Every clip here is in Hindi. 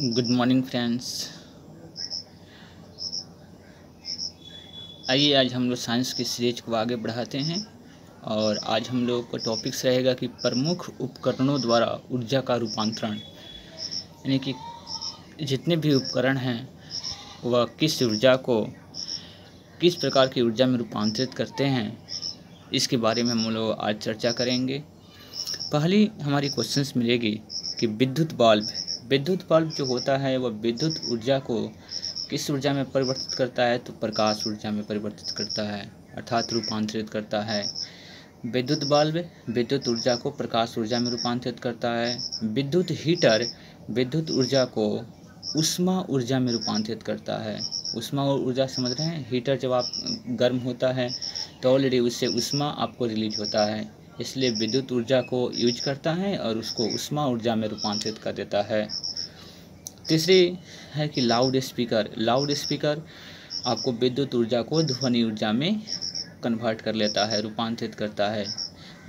Good morning friends. आइए आज हम लोग साइंस की सीरीज को आगे बढ़ाते हैं और आज हम लोग का टॉपिक्स रहेगा कि प्रमुख उपकरणों द्वारा ऊर्जा का रूपांतरण, यानी कि जितने भी उपकरण हैं वह किस ऊर्जा को किस प्रकार की ऊर्जा में रूपांतरित करते हैं, इसके बारे में हम लोग आज चर्चा करेंगे। पहली हमारी क्वेश्चंस मिलेगी कि विद्युत बल्ब जो होता है वह विद्युत ऊर्जा को किस ऊर्जा में परिवर्तित करता है, तो प्रकाश ऊर्जा में परिवर्तित करता है, अर्थात रूपांतरित करता है। विद्युत बल्ब विद्युत ऊर्जा को प्रकाश ऊर्जा में रूपांतरित करता है। विद्युत हीटर विद्युत ऊर्जा को ऊष्मा ऊर्जा में रूपांतरित करता है। ऊष्मा ऊर्जा समझ रहे हैं, हीटर जब आप गर्म होता है तो ऑलरेडी उससे ऊष्मा आपको रिलीज होता है, इसलिए विद्युत ऊर्जा को यूज करता है और उसको ऊष्मा ऊर्जा में रूपांतरित कर देता है। तीसरी है कि लाउड स्पीकर आपको विद्युत ऊर्जा को ध्वनि ऊर्जा में कन्वर्ट कर लेता है, रूपांतरित करता है।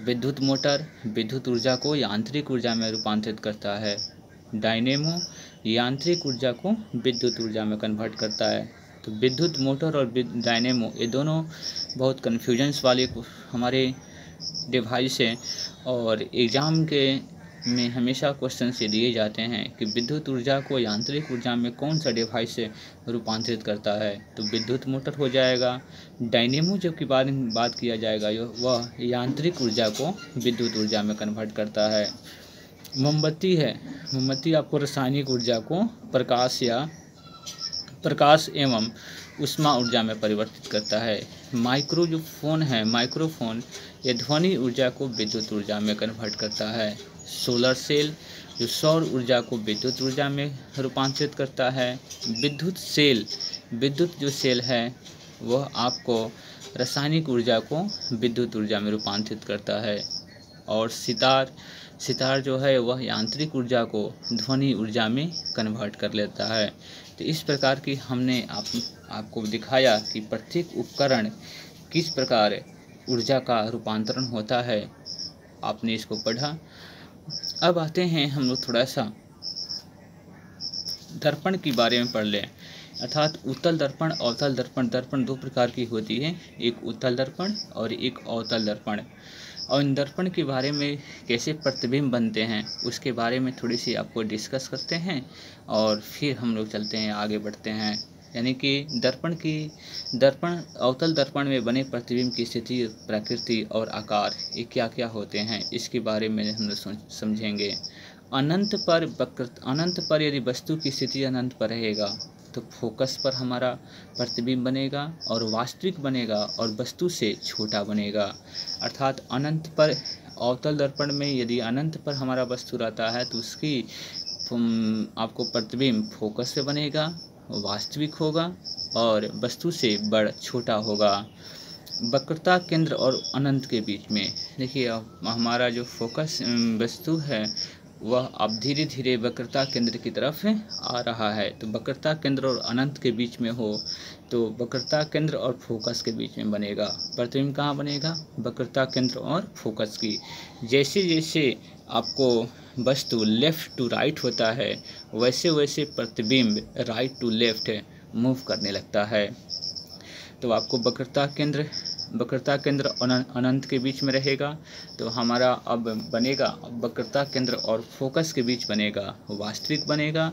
विद्युत मोटर विद्युत ऊर्जा को यांत्रिक ऊर्जा में रूपांतरित करता है। डायनेमो यांत्रिक ऊर्जा को विद्युत ऊर्जा में कन्वर्ट करता है। तो विद्युत मोटर और डायनेमो ये दोनों बहुत कन्फ्यूजन्स वाले हमारे डिवाइस है और एग्ज़ाम में हमेशा क्वेश्चन से दिए जाते हैं कि विद्युत ऊर्जा को यांत्रिक ऊर्जा में कौन सा डिवाइस से रूपांतरित करता है, तो विद्युत मोटर हो जाएगा। डायनेमो जब की बात किया जाएगा वह यांत्रिक ऊर्जा को विद्युत ऊर्जा में कन्वर्ट करता है। मोमबत्ती आपको रासायनिक ऊर्जा को प्रकाश एवं ऊष्मा ऊर्जा में परिवर्तित करता है। माइक्रोफोन ये ध्वनि ऊर्जा को विद्युत ऊर्जा में कन्वर्ट करता है। सोलर सेल जो सौर ऊर्जा को विद्युत ऊर्जा में रूपांतरित करता है। विद्युत जो सेल है वह आपको रासायनिक ऊर्जा को विद्युत ऊर्जा में रूपांतरित करता है। और सितार जो है वह यांत्रिक ऊर्जा को ध्वनि ऊर्जा में कन्वर्ट कर लेता है। तो इस प्रकार की हमने आपको दिखाया कि प्रत्येक उपकरण किस प्रकार ऊर्जा का रूपांतरण होता है, आपने इसको पढ़ा। अब आते हैं हम लोग थोड़ा सा दर्पण के बारे में पढ़ लें, अर्थात उत्तल दर्पण अवतल दर्पण। दर्पण दो प्रकार की होती है, एक उत्तल दर्पण और एक अवतल दर्पण। और इन दर्पण के बारे में कैसे प्रतिबिंब बनते हैं उसके बारे में थोड़ी सी आपको डिस्कस करते हैं और फिर हम लोग चलते हैं, आगे बढ़ते हैं। यानी कि अवतल दर्पण में बने प्रतिबिंब की स्थिति, प्रकृति और आकार ये क्या क्या होते हैं, इसके बारे में हम लोग समझेंगे। अनंत पर यदि वस्तु की स्थिति अनंत पर रहेगा तो फोकस पर हमारा प्रतिबिंब बनेगा और वास्तविक बनेगा और वस्तु से छोटा बनेगा। अर्थात अनंत पर अवतल दर्पण में यदि अनंत पर हमारा वस्तु रहता है तो उसकी आपको प्रतिबिंब फोकस पे बनेगा, वास्तविक होगा और वस्तु से छोटा होगा। वक्रता केंद्र और अनंत के बीच में देखिए, हमारा जो फोकस वस्तु है वह अब धीरे धीरे वक्रता केंद्र की तरफ आ रहा है। तो वक्रता केंद्र और अनंत के बीच में हो तो वक्रता केंद्र और फोकस के बीच में बनेगा। प्रतिबिंब कहाँ बनेगा? वक्रता केंद्र और फोकस की। जैसे जैसे आपको वस्तु लेफ़्ट टू राइट होता है वैसे वैसे प्रतिबिंब राइट टू लेफ़्ट मूव करने लगता है। तो आपको वक्रता केंद्र अनंत के बीच में रहेगा तो हमारा अब बनेगा वक्रता केंद्र और फोकस के बीच बनेगा, वास्तविक बनेगा,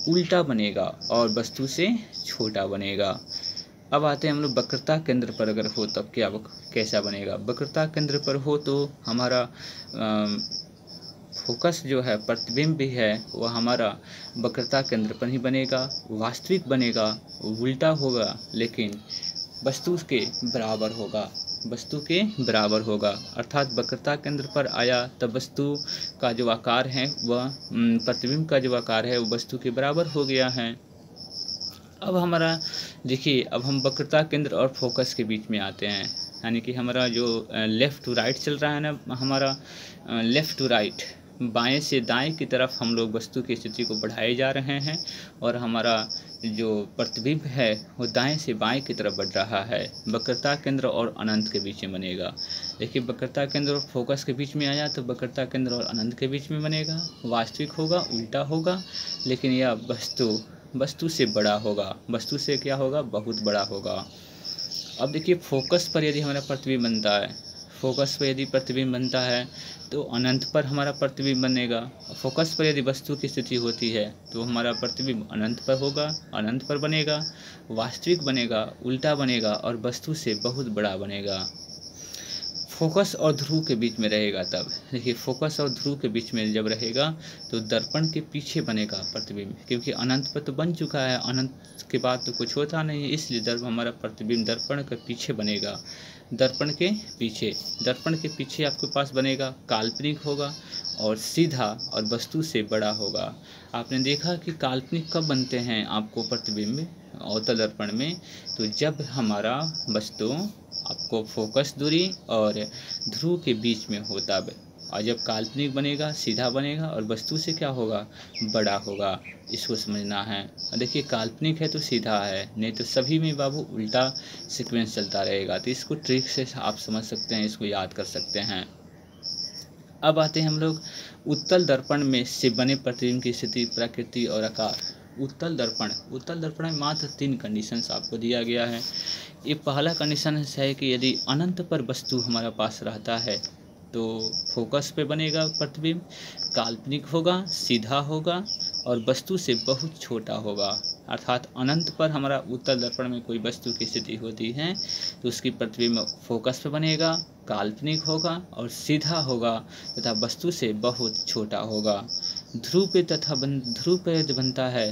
उल्टा बनेगा और वस्तु से छोटा बनेगा। अब आते हैं हम लोग वक्रता केंद्र पर अगर हो तब कैसा बनेगा। वक्रता केंद्र पर हो तो हमारा फोकस जो है, प्रतिबिंब भी है, वह हमारा वक्रता केंद्र पर ही बनेगा, वास्तविक बनेगा, उल्टा होगा लेकिन वस्तु के बराबर होगा। अर्थात वक्रता केंद्र पर आया तब वस्तु का जो आकार है वह प्रतिबिंब का जो आकार है वो वस्तु के बराबर हो गया है। अब हमारा देखिए, अब हम वक्रता केंद्र और फोकस के बीच में आते हैं, यानी कि हमारा जो लेफ़्ट टू राइट चल रहा है ना, हमारा लेफ़्ट टू राइट बाएं से दाएं की तरफ हम लोग वस्तु की स्थिति को बढ़ाए जा रहे हैं और हमारा जो प्रतिबिंब है वो दाएं से बाएं की तरफ बढ़ रहा है। वक्रता केंद्र और अनंत के बीच में बनेगा। देखिए वक्रता केंद्र और फोकस के बीच में आया तो वक्रता केंद्र और अनंत के बीच में बनेगा, वास्तविक होगा, उल्टा होगा, लेकिन यह वस्तु से बड़ा होगा, वस्तु से क्या होगा, बहुत बड़ा होगा। अब देखिए फोकस पर यदि हमारा प्रतिबिंब बनता है, फोकस पर यदि प्रतिबिंब बनता है तो अनंत पर हमारा प्रतिबिंब बनेगा। फोकस पर यदि वस्तु की स्थिति होती है तो हमारा प्रतिबिंब अनंत पर होगा, अनंत पर बनेगा, वास्तविक बनेगा, उल्टा बनेगा और वस्तु से बहुत बड़ा बनेगा। फोकस और ध्रुव के बीच में रहेगा तब, देखिए फोकस और ध्रुव के बीच में जब रहेगा तो दर्पण के पीछे बनेगा प्रतिबिंब, क्योंकि अनंत पर तो बन चुका है, अनंत के बाद तो कुछ होता नहीं है, इसलिए हमारा प्रतिबिंब दर्पण के पीछे बनेगा। दर्पण के पीछे आपके पास बनेगा, काल्पनिक होगा और सीधा और वस्तु से बड़ा होगा। आपने देखा कि काल्पनिक कब बनते हैं आपको प्रतिबिंब अवतल दर्पण में, तो जब हमारा वस्तु आपको फोकस दूरी और ध्रुव के बीच में होता है, और जब काल्पनिक बनेगा, सीधा बनेगा और वस्तु से क्या होगा, बड़ा होगा। इसको समझना है। देखिए काल्पनिक है तो सीधा है, नहीं तो सभी में बाबू उल्टा सीक्वेंस चलता रहेगा। तो इसको ट्रिक से आप समझ सकते हैं, इसको याद कर सकते हैं। अब आते हैं हम लोग उत्तल दर्पण में से बने प्रतिबिंब की स्थिति, प्रकृति और आकार। उत्तल दर्पण में मात्र 3 कंडीशंस आपको दिया गया है। ये पहला कंडीशन है कि यदि अनंत पर वस्तु हमारा पास रहता है तो फोकस पे बनेगा प्रतिबिंब, काल्पनिक होगा, सीधा होगा और वस्तु से बहुत छोटा होगा। अर्थात अनंत पर हमारा उत्तल दर्पण में कोई वस्तु की स्थिति होती है तो उसकी प्रतिबिंब फोकस पे बनेगा, काल्पनिक होगा और सीधा होगा तथा वस्तु से बहुत छोटा होगा। ध्रुव पे यदि बनता है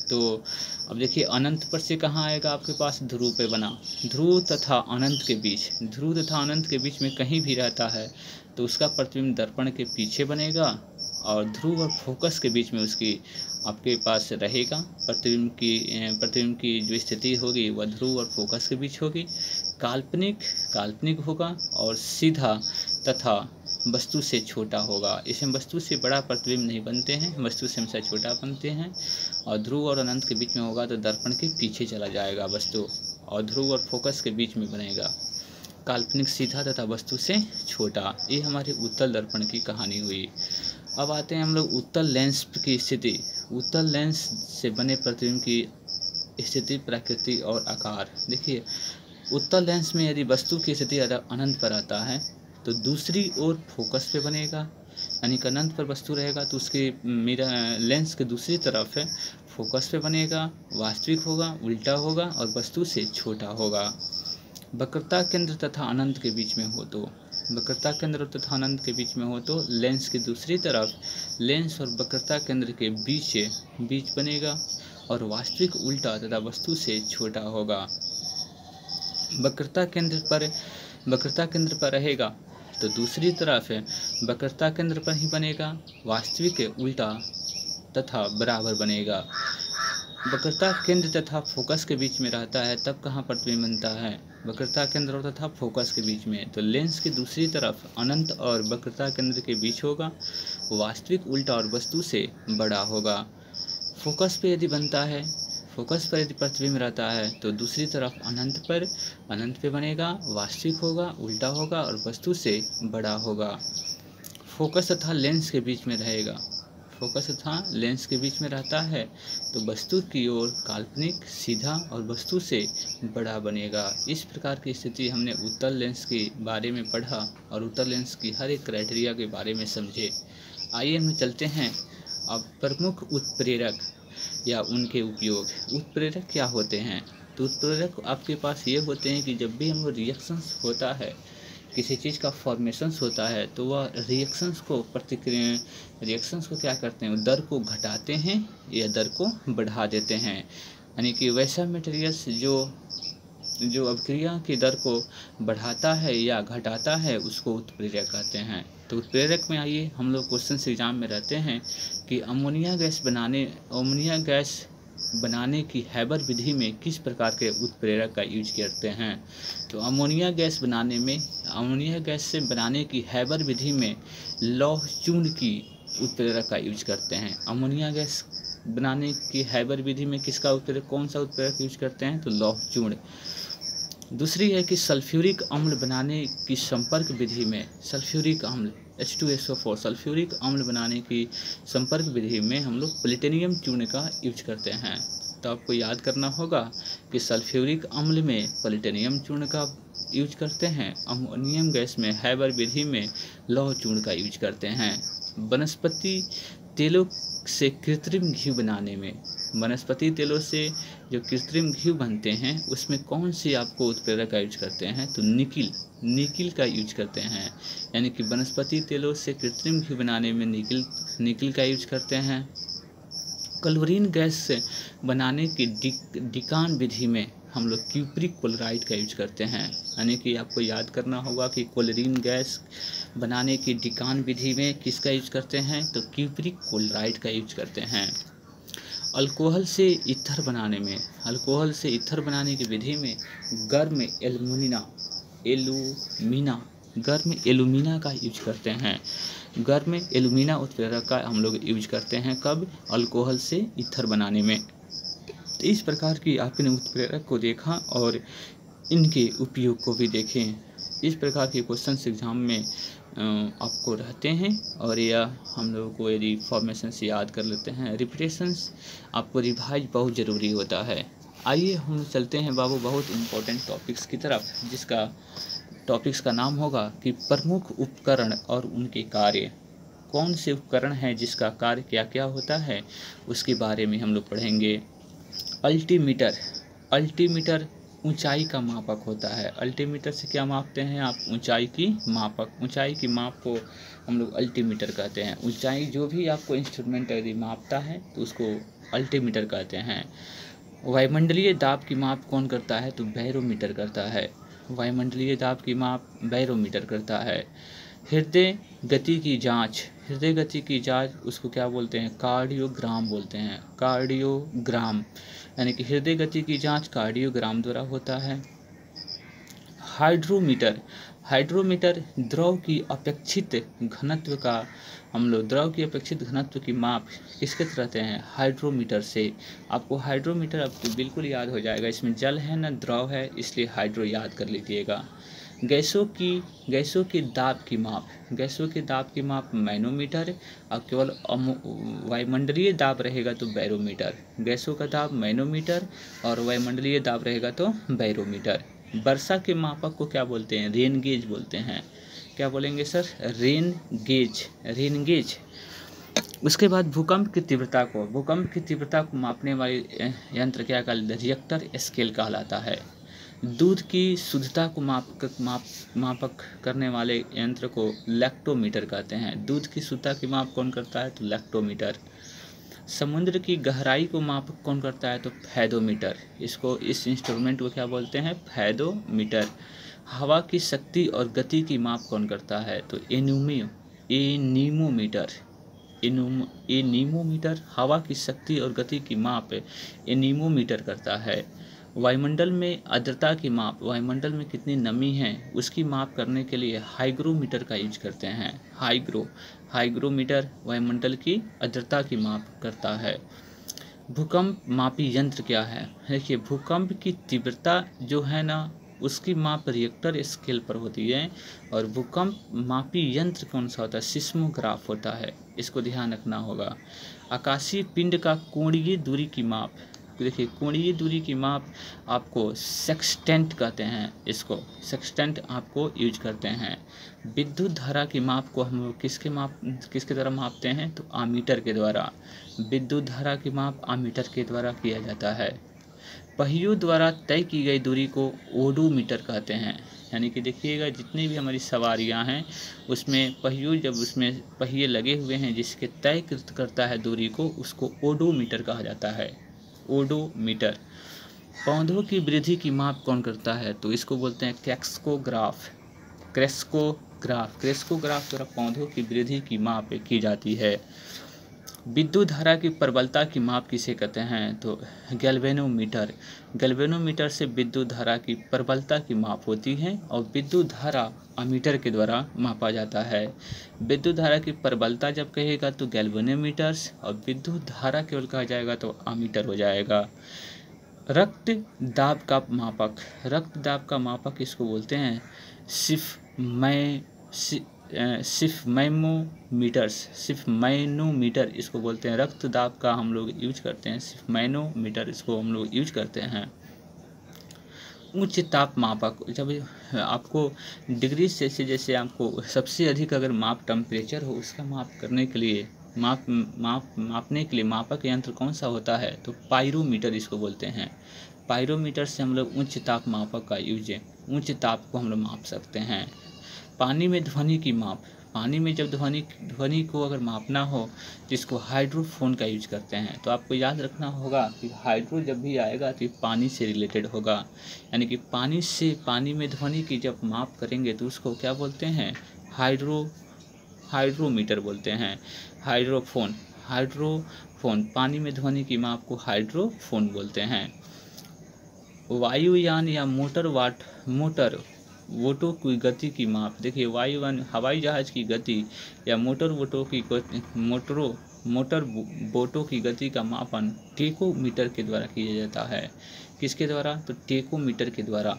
तो अब देखिए अनंत पर से कहाँ आएगा आपके पास, ध्रुव पे बना। ध्रुव तथा अनंत के बीच में कहीं भी रहता है तो उसका प्रतिबिंब दर्पण के पीछे बनेगा और ध्रुव और फोकस के बीच में उसकी आपके पास रहेगा। प्रतिबिंब की जो स्थिति होगी वह ध्रुव और फोकस के बीच होगी। काल्पनिक होगा और सीधा तथा वस्तु से छोटा होगा। इसमें वस्तु से बड़ा प्रतिबिंब नहीं बनते हैं, वस्तु से हमेशा छोटा बनते हैं। और ध्रुव और अनंत के बीच में होगा तो दर्पण के पीछे चला जाएगा वस्तु, और ध्रुव और फोकस के बीच में बनेगा। काल्पनिक, सीधा तथा वस्तु से छोटा। ये हमारे उत्तल दर्पण की कहानी हुई। अब आते हैं हम लोग उत्तल लेंस की स्थिति। उत्तल लेंस से बने प्रतिबिंब की स्थिति, प्रकृति और आकार। देखिए उत्तल लेंस में यदि वस्तु की स्थिति अनंत पर आता है तो दूसरी ओर फोकस पे बनेगा, यानी कि अनंत पर वस्तु रहेगा तो उसके लेंस के दूसरी तरफ है फोकस पे बनेगा, वास्तविक होगा, उल्टा होगा और वस्तु से छोटा होगा। वक्रता केंद्र तथा अनंत के बीच में हो तो लेंस की दूसरी तरफ लेंस और वक्रता केंद्र के बीच बनेगा और वास्तविक उल्टा तथा वस्तु से छोटा होगा। वक्रता केंद्र पर रहेगा तो दूसरी तरफ वक्रता केंद्र पर ही बनेगा, वास्तविक उल्टा तथा बराबर बनेगा। वक्रता केंद्र तथा फोकस के बीच में रहता है तब कहाँ प्रतिबिंब बनता है, वक्रता केंद्र तथा फोकस के बीच में। तो लेंस की दूसरी तरफ अनंत और वक्रता केंद्र के बीच होगा, वास्तविक उल्टा और वस्तु से बड़ा होगा। फोकस पे यदि प्रतिबिंब रहता है तो दूसरी तरफ अनंत पे बनेगा, वास्तविक होगा, उल्टा होगा और वस्तु से बड़ा होगा। फोकस तथा लेंस के बीच में रहता है तो वस्तु की ओर काल्पनिक, सीधा और वस्तु से बड़ा बनेगा। इस प्रकार की स्थिति हमने उत्तल लेंस के बारे में पढ़ा और उत्तल लेंस की हर एक क्राइटेरिया के बारे में समझे। आइए हम चलते हैं अब प्रमुख उत्प्रेरक या उनके उपयोग। उत्प्रेरक क्या होते हैं, तो उत्प्रेरक आपके पास ये होते हैं कि जब भी हम रिएक्शंस होता है, किसी चीज़ का फॉर्मेशंस होता है तो वह रिएक्शंस को क्या करते हैं, दर को घटाते हैं या दर को बढ़ा देते हैं। यानी कि वैसा मटेरियल्स जो अभिक्रिया की दर को बढ़ाता है या घटाता है उसको उत्प्रेरक कहते हैं। तो उत्प्रेरक में आइए हम लोग क्वेश्चन एग्जाम में रहते हैं कि अमोनिया गैस बनाने की हैबर विधि में किस प्रकार के उत्प्रेरक का यूज करते हैं। तो अमोनिया गैस से बनाने की हैबर विधि में लौह चूर्ण की उत्प्रेरक का यूज करते हैं। अमोनिया गैस बनाने की हैबर विधि में कौन सा उत्प्रेरक यूज करते हैं, तो लौह चूर्ण। दूसरी है कि सल्फ्यूरिक अम्ल बनाने की संपर्क विधि में सल्फ्यूरिक अम्ल H2SO4 सल्फ्यूरिक अम्ल बनाने की संपर्क विधि में हम लोग प्लेटिनियम चूर्ण का यूज करते हैं। तो आपको याद करना होगा कि सल्फ्यूरिक अम्ल में प्लेटिनियम चूर्ण का यूज करते हैं, अमोनियम गैस में हैबर विधि में लौह चूर्ण का यूज करते हैं। वनस्पति तेलों से कृत्रिम घी बनाने में, वनस्पति तेलों से जो कृत्रिम घी बनते हैं उसमें कौन सी आपको उत्प्रेरक का यूज करते हैं, तो निकिल का यूज करते हैं। यानी कि वनस्पति तेलों से कृत्रिम घी बनाने में निकिल का यूज करते हैं। क्लोरीन गैस से बनाने की डिकान विधि में हम लोग क्यूप्रिक क्लोराइड का यूज करते हैं। यानी कि आपको याद करना होगा कि क्लोरीन गैस बनाने की डिकान विधि में किसका यूज करते हैं, तो क्यूप्रिक क्लोराइड का यूज करते हैं। अल्कोहल से ईथर बनाने की विधि में गर्म एल्यूमिना का यूज करते हैं। गर्म एल्यूमिना उत्प्रेरक का हम लोग यूज करते हैं कब, अल्कोहल से ईथर बनाने में। तो इस प्रकार की आपने उत्प्रेरक को देखा और इनके उपयोग को भी देखें। इस प्रकार के क्वेश्चन एग्जाम में आपको रहते हैं और यह हम लोगों को यदि फॉर्मेशन से याद कर लेते हैं, रिपीटेशंस आपको रिवाइज बहुत ज़रूरी होता है। आइए हम चलते हैं बाबू बहुत इम्पोर्टेंट टॉपिक्स की तरफ, जिसका टॉपिक्स का नाम होगा कि प्रमुख उपकरण और उनके कार्य। कौन से उपकरण हैं जिसका कार्य क्या क्या होता है, उसके बारे में हम लोग पढ़ेंगे। अल्टीमीटर ऊंचाई का मापक होता है। अल्टीमीटर से क्या मापते हैं आप, ऊंचाई की माप को हम लोग अल्टीमीटर कहते हैं। ऊंचाई जो भी आपको इंस्ट्रूमेंट यदि मापता है तो उसको अल्टीमीटर कहते हैं। वायुमंडलीय दाब की माप कौन करता है, तो बैरोमीटर करता है। वायुमंडलीय दाब की माप बैरोमीटर करता है। हृदय गति की जांच उसको क्या बोलते हैं, कार्डियोग्राम बोलते हैं। कार्डियोग्राम यानी कि हृदय गति की जांच कार्डियोग्राम द्वारा होता है। हाइड्रोमीटर द्रव की अपेक्षित घनत्व की माप किसके रहते हैं, हाइड्रोमीटर से। आपको हाइड्रोमीटर आपको बिल्कुल याद हो जाएगा, इसमें जल है ना द्रव है, इसलिए हाइड्रो याद कर लीजिएगा। गैसों के दाब की माप मैनोमीटर, और केवल वायुमंडलीय दाब रहेगा तो बैरोमीटर। गैसों का दाब मैनोमीटर और वायुमंडलीय दाब रहेगा तो बैरोमीटर। वर्षा के मापक को क्या बोलते हैं, रेन गेज बोलते हैं। क्या बोलेंगे सर, रेन गेज। उसके बाद भूकंप की तीव्रता को मापने वाले यंत्र क्या कहलाता है, रिएक्टर स्केल कहलाता है। दूध की शुद्धता को मापक करने वाले यंत्र को लैक्टोमीटर कहते हैं। दूध की शुद्धता की माप कौन करता है, तो लैक्टोमीटर। समुद्र की गहराई को माप कौन करता है, तो फैदोमीटर। इस इंस्ट्रूमेंट को क्या बोलते हैं, फैदोमीटर। हवा की शक्ति और गति की माप कौन करता है, तो एनीमोमीटर। हवा की शक्ति और गति की माप एनीमोमीटर करता है। वायुमंडल में आर्द्रता की माप, वायुमंडल में कितनी नमी है उसकी माप करने के लिए हाइग्रोमीटर का यूज करते हैं। हाइग्रोमीटर वायुमंडल की आर्द्रता की माप करता है। भूकंप मापी यंत्र क्या है, देखिए भूकंप की तीव्रता जो है ना उसकी माप रिएक्टर स्केल पर होती है, और भूकंप मापी यंत्र कौन सा होता है, सिस्मोग्राफ होता है। इसको ध्यान रखना होगा। आकाशीय पिंड का कोणीय दूरी की माप, देखिए कोणीय दूरी की माप आपको सेक्सटेंट कहते हैं, इसको सेक्सटेंट आपको यूज करते हैं। विद्युत धारा की माप को हम लोग किसके द्वारा मापते हैं, तो आमीटर के द्वारा। विद्युत धारा की माप आमीटर के द्वारा किया जाता है। पहियों द्वारा तय की गई दूरी को ओडोमीटर कहते हैं। यानी कि देखिएगा जितनी भी हमारी सवारियां हैं उसमें पहिए लगे हुए हैं, जिसके तय करता है दूरी को, उसको ओडोमीटर कहा जाता है। ओडोमीटर। पौधों की वृद्धि की माप कौन करता है, तो इसको बोलते हैं क्रेस्कोग्राफ द्वारा पौधों की वृद्धि की माप की जाती है। विद्युत धारा की प्रबलता की माप किसे कहते हैं, तो गैल्वेनोमीटर से विद्युत धारा की प्रबलता की माप होती है, और विद्युत धारा अमीटर के द्वारा मापा जाता है। विद्युत धारा की प्रबलता जब कहेगा तो गैल्वेनोमीटर्स, और विद्युत धारा केवल कहा जाएगा तो अमीटर हो जाएगा। रक्त दाब का मापक, रक्त दाब का मापक इसको बोलते हैं सिर्फ मैनोमीटर इसको बोलते हैं। रक्त दाब का हम लोग यूज करते हैं, सिर्फ मैनोमीटर इसको हम लोग यूज करते हैं। उच्च ताप मापक, जब आपको डिग्री सेल्सियस जैसे आपको सबसे अधिक अगर टेम्परेचर हो, उसका माप करने के लिए मापने के लिए मापक यंत्र कौन सा होता है, तो पायरोमीटर इसको बोलते हैं। पायरोमीटर से हम लोग उच्च ताप मापक का यूज है, उच्च ताप को हम लोग माप सकते हैं। पानी में ध्वनि की माप, पानी में जब ध्वनि को अगर मापना हो तो इसको हाइड्रोफोन का यूज करते हैं। तो आपको याद रखना होगा कि हाइड्रो जब भी आएगा तो पानी से रिलेटेड होगा, यानी कि पानी में ध्वनि की जब माप करेंगे तो उसको क्या बोलते हैं, हाइड्रोमीटर बोलते हैं। हाइड्रोफोन पानी में ध्वनि की माप को हाइड्रोफोन बोलते हैं। वायुयान या मोटर वोटों की गति की माप, देखिए वायुयान हवाई जहाज की गति या मोटर बोटों की गति का मापन टेकोमीटर के द्वारा किया जाता है। किसके द्वारा, तो टेकोमीटर के द्वारा।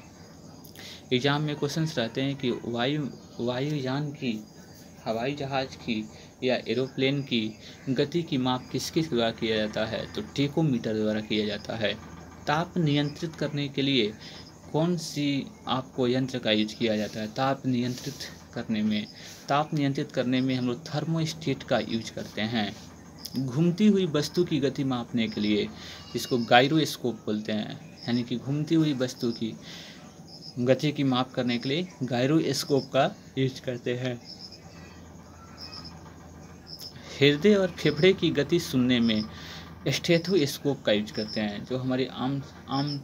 एग्जाम में क्वेश्चंस रहते हैं कि वायुयान की, हवाई जहाज की या एरोप्लेन की गति की माप किसके द्वारा किया जाता है, तो टेकोमीटर द्वारा किया जाता है। ताप नियंत्रित करने के लिए कौन सी आपको यंत्र का यूज किया जाता है, ताप नियंत्रित करने में हम लोग थर्मोस्टेट का यूज करते हैं। घूमती हुई वस्तु की गति मापने के लिए इसको गायरोस्कोप बोलते हैं, यानी कि घूमती हुई वस्तु की गति की माप करने के लिए गायरोस्कोप का यूज करते हैं। हृदय और फेफड़े की गति सुनने में स्टेथोस्कोप का यूज करते हैं। जो हमारे आम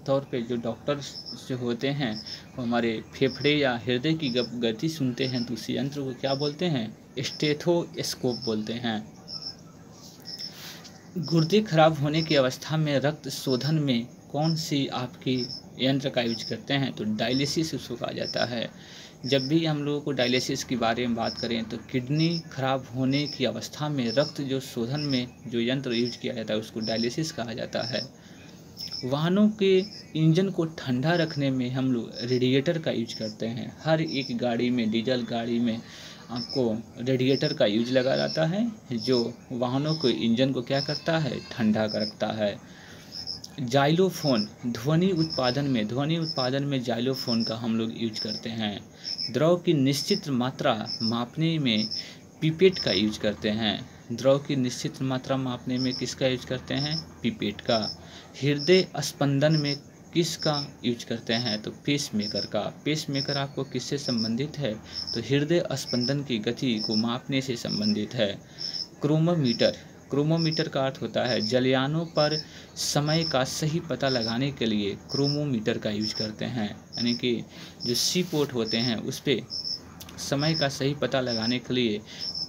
तौर पे जो डॉक्टर जो होते हैं वो हमारे फेफड़े या हृदय की गति सुनते हैं तो उस यंत्र को क्या बोलते हैं, स्टेथोस्कोप बोलते हैं। गुर्दे खराब होने की अवस्था में रक्त शोधन में कौन सी आपकी यंत्र का यूज करते हैं, तो डायलिसिस उसको कहा जाता है। जब भी हम लोगों को डायलिसिस के बारे में बात करें तो किडनी खराब होने की अवस्था में रक्त जो शोधन में जो यंत्र यूज किया जाता है उसको डायलिसिस कहा जाता है। वाहनों के इंजन को ठंडा रखने में हम लोग रेडिएटर का यूज करते हैं। हर एक गाड़ी में, डीजल गाड़ी में आपको रेडिएटर का यूज लगा जाता है, जो वाहनों के इंजन को क्या करता है, ठंडा रखता है। जाइलोफोन, ध्वनि उत्पादन में जाइलोफोन का हम लोग यूज करते हैं। द्रव की निश्चित मात्रा मापने में पिपेट का यूज करते हैं। द्रव की निश्चित मात्रा मापने में किसका यूज करते हैं, पिपेट का। हृदय स्पंदन में किसका यूज करते हैं, तो पेसमेकर का। पेसमेकर आपको किससे संबंधित है, तो हृदय स्पंदन की गति को मापने से संबंधित है। क्रोमोमीटर का अर्थ होता है जलयानों पर समय का सही पता लगाने के लिए क्रोमोमीटर का यूज करते हैं, यानी कि जो सी पोर्ट होते हैं उस पर समय का सही पता लगाने के लिए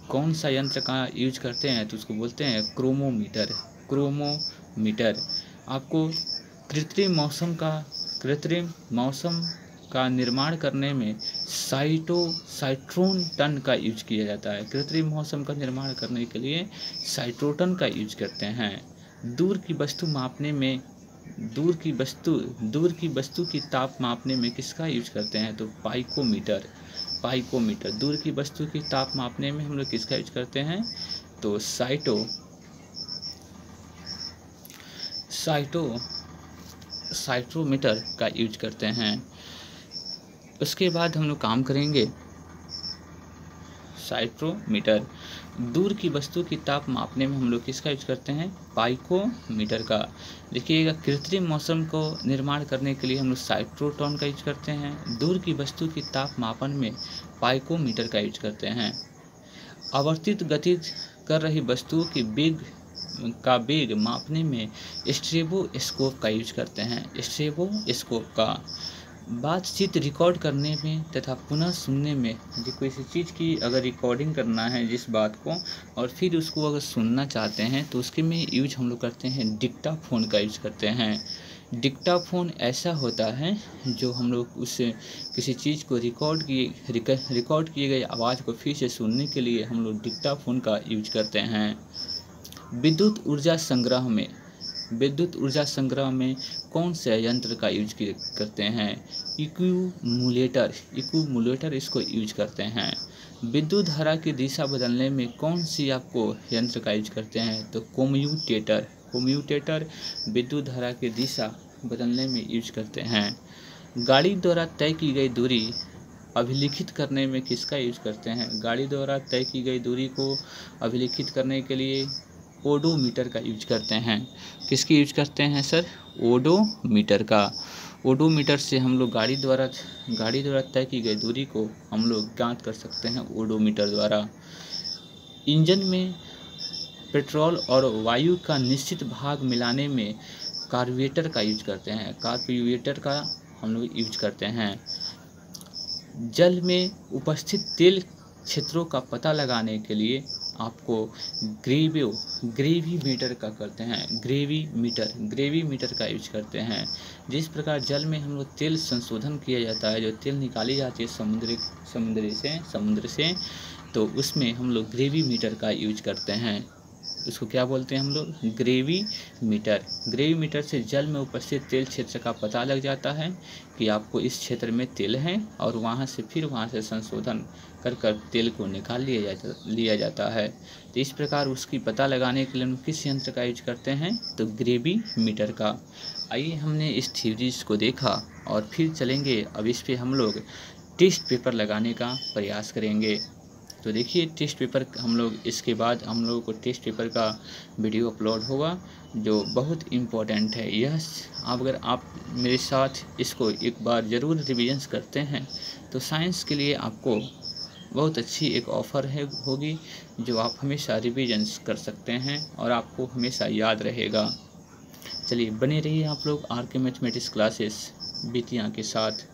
कौन सा यंत्र का यूज करते हैं, तो उसको बोलते हैं क्रोमोमीटर। आपको कृत्रिम मौसम का निर्माण करने में साइट्रोन टन का यूज किया जाता है। कृत्रिम मौसम का निर्माण करने के लिए साइट्रोटन का यूज करते हैं। दूर की वस्तु की ताप मापने में किसका यूज करते हैं, तो पाइकोमीटर। दूर की वस्तु की ताप मापने में हम लोग किसका यूज करते हैं, तो साइट्रोमीटर का यूज करते हैं। उसके बाद हम लोग काम करेंगे साइट्रोमीटर। दूर की वस्तु की ताप मापने में हम लोग किसका यूज करते हैं, पाइकोमीटर का। देखिएगा, कृत्रिम मौसम को निर्माण करने के लिए हम लोग साइट्रोटन का यूज करते हैं। दूर की वस्तु की ताप मापन में पाइकोमीटर का यूज करते हैं। आवर्तित गति कर रही वस्तुओं की वेग मापने में स्ट्रेबोस्कोप का यूज करते हैं। स्ट्रेबोस्कोप का बातचीत रिकॉर्ड करने में तथा पुनः सुनने में, जो किसी चीज़ की अगर रिकॉर्डिंग करना है जिस बात को, और फिर उसको अगर सुनना चाहते हैं तो उसके में यूज हम लोग करते हैं डिक्टाफोन का यूज करते हैं। डिक्टाफोन ऐसा होता है जो हम लोग उससे किसी चीज़ को रिकॉर्ड किए गए आवाज़ को फिर से सुनने के लिए हम लोग डिक्टाफोन का यूज करते हैं। विद्युत ऊर्जा संग्रह में विद्युत ऊर्जा संग्रह में कौन से यंत्र का यूज करते हैं? इक्यूमुलेटर इसको यूज करते हैं। विद्युत धारा की दिशा बदलने में कौन सी आपको यंत्र का यूज करते हैं? तो कोम्यूटेटर विद्युत धारा की दिशा बदलने में यूज करते हैं। गाड़ी द्वारा तय की गई दूरी अभिलिखित करने में किसका यूज करते हैं? गाड़ी द्वारा तय की गई दूरी को अभिलिखित करने के लिए ओडोमीटर का यूज करते हैं। किसकी यूज करते हैं सर? ओडोमीटर का। ओडोमीटर से हम लोग गाड़ी द्वारा तय की गई दूरी को हम लोग ज्ञात कर सकते हैं ओडोमीटर द्वारा। इंजन में पेट्रोल और वायु का निश्चित भाग मिलाने में कार्बोरेटर का यूज करते हैं। कार्बोरेटर का हम लोग यूज करते हैं। जल में उपस्थित तेल क्षेत्रों का पता लगाने के लिए आपको ग्रेविमीटर का करते हैं। ग्रेविमीटर का यूज करते हैं। जिस प्रकार जल में हम लोग तेल संशोधन किया जाता है, जो तेल निकाली जाती है समुद्र से, तो उसमें हम लोग ग्रेविमीटर का यूज करते हैं। उसको क्या बोलते हैं हम लोग? ग्रेविमीटर से जल में उपस्थित तेल क्षेत्र का पता लग जाता है कि आपको इस क्षेत्र में तेल है, और वहाँ से संशोधन कर तेल को निकाल लिया जाता है। तो इस प्रकार उसकी पता लगाने के लिए हम किस यंत्र का यूज करते हैं? तो ग्रेविमीटर का। आइए, हमने इस थ्योरीज को देखा और फिर चलेंगे अब इस पे हम लोग टेस्ट पेपर लगाने का प्रयास करेंगे। तो देखिए टेस्ट पेपर हम लोग, इसके बाद हम लोगों को टेस्ट पेपर का वीडियो अपलोड होगा जो बहुत इम्पोर्टेंट है। यह अगर आप मेरे साथ इसको एक बार ज़रूर रिवीजन करते हैं तो साइंस के लिए आपको बहुत अच्छी एक ऑफ़र होगी, जो आप हमेशा रिवीजन कर सकते हैं और आपको हमेशा याद रहेगा। चलिए बने रहिए आप लोग आर के मैथमेटिक्स क्लासेस बिटिया के साथ।